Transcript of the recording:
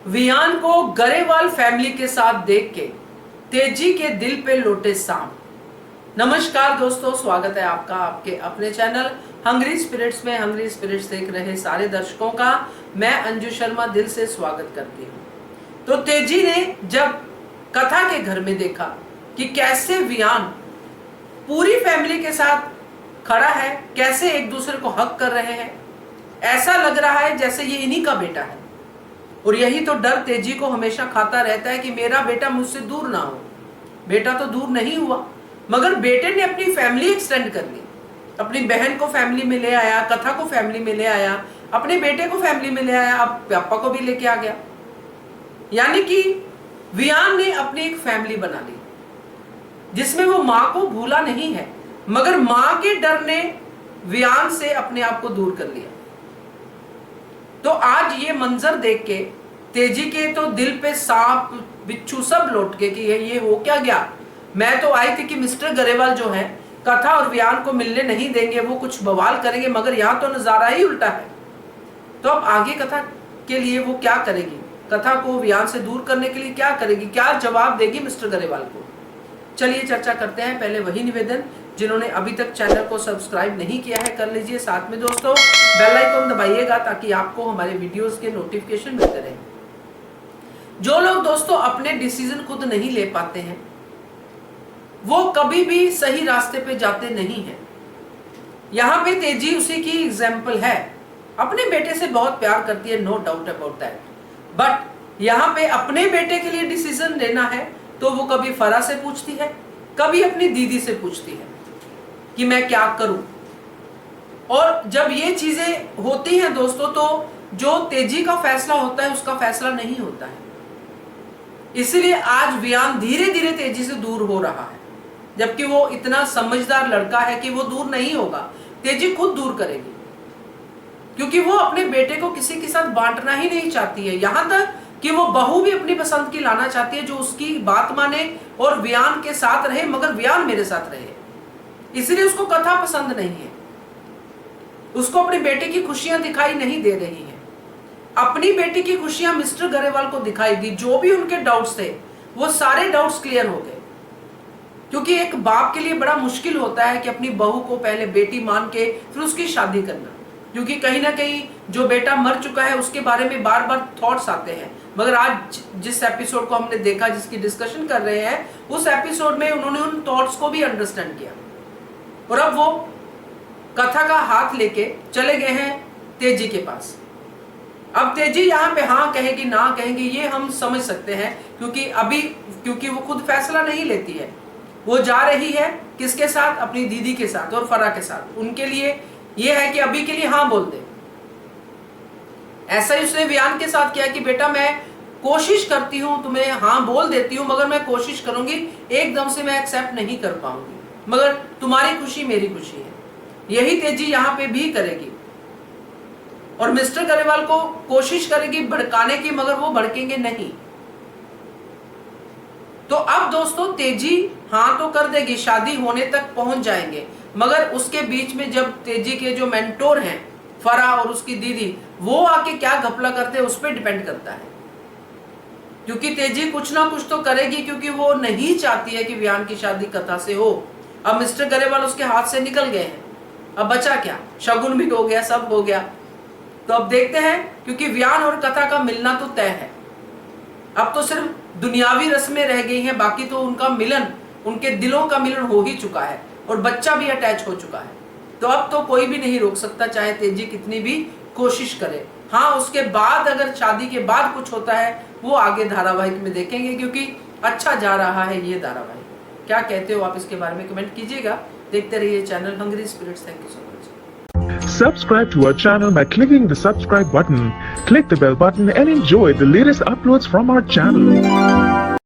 वियान को गरेवाल फैमिली के साथ देख के तेजी के दिल पे लौटे सांप। नमस्कार दोस्तों, स्वागत है आपका आपके अपने चैनल हंग्री स्पिरिट्स में। हंग्री स्पिरिट्स देख रहे सारे दर्शकों का मैं अंजू शर्मा दिल से स्वागत करती हूँ। तो तेजी ने जब कथा के घर में देखा कि कैसे वियान पूरी फैमिली के साथ खड़ा है, कैसे एक दूसरे को हक कर रहे हैं, ऐसा लग रहा है जैसे ये इन्हीं का बेटा है। और यही तो डर तेजी को हमेशा खाता रहता है कि मेरा बेटा मुझसे दूर ना हो। बेटा तो दूर नहीं हुआ, मगर बेटे ने अपनी फैमिली एक्सटेंड कर ली। अपनी बहन को फैमिली में ले आया, कथा को फैमिली में ले आया, अपने बेटे को फैमिली में ले आया, अब पापा को भी लेके आ गया। यानी कि वियान ने अपनी एक फैमिली बना ली जिसमें वो माँ को भूला नहीं है, मगर माँ के डर ने वियान से अपने आप को दूर कर लिया। तो आज ये मंजर देख के तेजी के तो दिल पे सांप बिच्छू सब लौट के कि ये हो क्या गया। मैं तो आई थी कि मिस्टर गरेवाल जो है कथा और वियान को मिलने नहीं देंगे, वो कुछ बवाल करेंगे, मगर यहाँ तो नजारा ही उल्टा है। तो अब आगे कथा के लिए वो क्या करेगी, कथा को वियान से दूर करने के लिए क्या करेगी, क्या जवाब देगी मिस्टर गरेवाल को। चलिए चर्चा करते हैं। पहले वही निवेदन, जिन्होंने अभी तक चैनल को सब्सक्राइब नहीं किया है कर लीजिए, साथ में दोस्तों बेल आइकन दबाइएगा ताकि आपको हमारे वीडियोस के नोटिफिकेशन मिलते रहे। जो लोग दोस्तों अपने डिसीजन खुद नहीं ले पाते हैं वो कभी भी सही रास्ते पे जाते नहीं हैं। यहाँ पे तेजी उसी की एग्जाम्पल है। अपने बेटे से बहुत प्यार करती है, no doubt about that, but यहाँ पे अपने बेटे के लिए डिसीजन लेना है तो वो कभी फरा से पूछती है, कभी अपनी दीदी से पूछती है कि मैं क्या करूं। और जब ये चीजें होती हैं दोस्तों, तो जो तेजी का फैसला होता है उसका फैसला नहीं होता है। इसलिए आज वियान धीरे धीरे तेजी से दूर हो रहा है, जबकि वो इतना समझदार लड़का है कि वो दूर नहीं होगा, तेजी खुद दूर करेगी, क्योंकि वो अपने बेटे को किसी के साथ बांटना ही नहीं चाहती है। यहां तक कि वो बहू भी अपनी पसंद की लाना चाहती है जो उसकी बात माने और वियान के साथ रहे, मगर वियान मेरे साथ रहे। इसलिए उसको कथा पसंद नहीं है, उसको अपने बेटे की खुशियां दिखाई नहीं दे रही है। अपनी बेटी की खुशियां मिस्टर गरेवाल को दिखाई दी। जो भी उनके डाउट्स थे वो सारे डाउट्स क्लियर हो गए, क्योंकि एक बाप के लिए बड़ा मुश्किल होता है कि अपनी बहू को पहले बेटी मान के फिर उसकी शादी करना, क्योंकि कहीं ना कहीं जो बेटा मर चुका है उसके बारे में बार बार थॉट्स आते हैं। मगर आज जिस एपिसोड को हमने देखा, जिसकी डिस्कशन कर रहे हैं, उस एपिसोड में उन्होंने उन थॉट्स को भी अंडरस्टैंड किया और अब वो कथा का हाथ लेके चले गए हैं तेजी के पास। अब तेजी यहाँ पे हाँ कहेगी ना कहेगी ये हम समझ सकते हैं, क्योंकि वो खुद फैसला नहीं लेती है। वो जा रही है किसके साथ, अपनी दीदी के साथ और फरा के साथ। उनके लिए ये है कि अभी के लिए हाँ बोल दे। ऐसा ही उसने वियान के साथ किया कि बेटा मैं कोशिश करती हूँ, तुम्हें हाँ बोल देती हूँ, मगर मैं कोशिश करूंगी, एकदम से मैं एक्सेप्ट नहीं कर पाऊंगी, मगर तुम्हारी खुशी मेरी खुशी है। यही तेजी यहाँ पे भी करेगी और मिस्टर गरेवाल को कोशिश करेगी भड़काने की, मगर वो भड़केंगे नहीं। तो अब दोस्तों तेजी हाँ तो कर देगी, शादी होने तक पहुंच जाएंगे, मगर उसके बीच में जब तेजी के जो मेंटोर हैं फरा और उसकी दीदी, वो आके क्या घपला करते हैं उस पर डिपेंड करता है। क्योंकि तेजी कुछ ना कुछ तो करेगी, क्योंकि वो नहीं चाहती है कि वियान की शादी कथा से हो। अब मिस्टर गरेवाल उसके हाथ से निकल गए हैं, अब बचा क्या, शगुन भी हो गया, सब हो गया। तो अब देखते हैं, क्योंकि वियान और कथा का मिलना तो तय है। अब तो सिर्फ दुनियावी रस्में रह गई हैं, बाकी तो उनका मिलन, उनके दिलों का मिलन हो ही चुका है और बच्चा भी अटैच हो चुका है। तो अब तो कोई भी नहीं रोक सकता, चाहे तेजी कितनी भी कोशिश करे। हाँ, उसके बाद अगर शादी के बाद कुछ होता है वो आगे धारावाहिक में देखेंगे, क्योंकि अच्छा जा रहा है ये धारावाहिक। क्या कहते हो आप इसके बारे में कमेंट कीजिएगा। देखते रहिए channel hungry spirits. Thank you so much. Subscribe to our channel by clicking the subscribe button. Click the bell button and enjoy the latest uploads from our channel.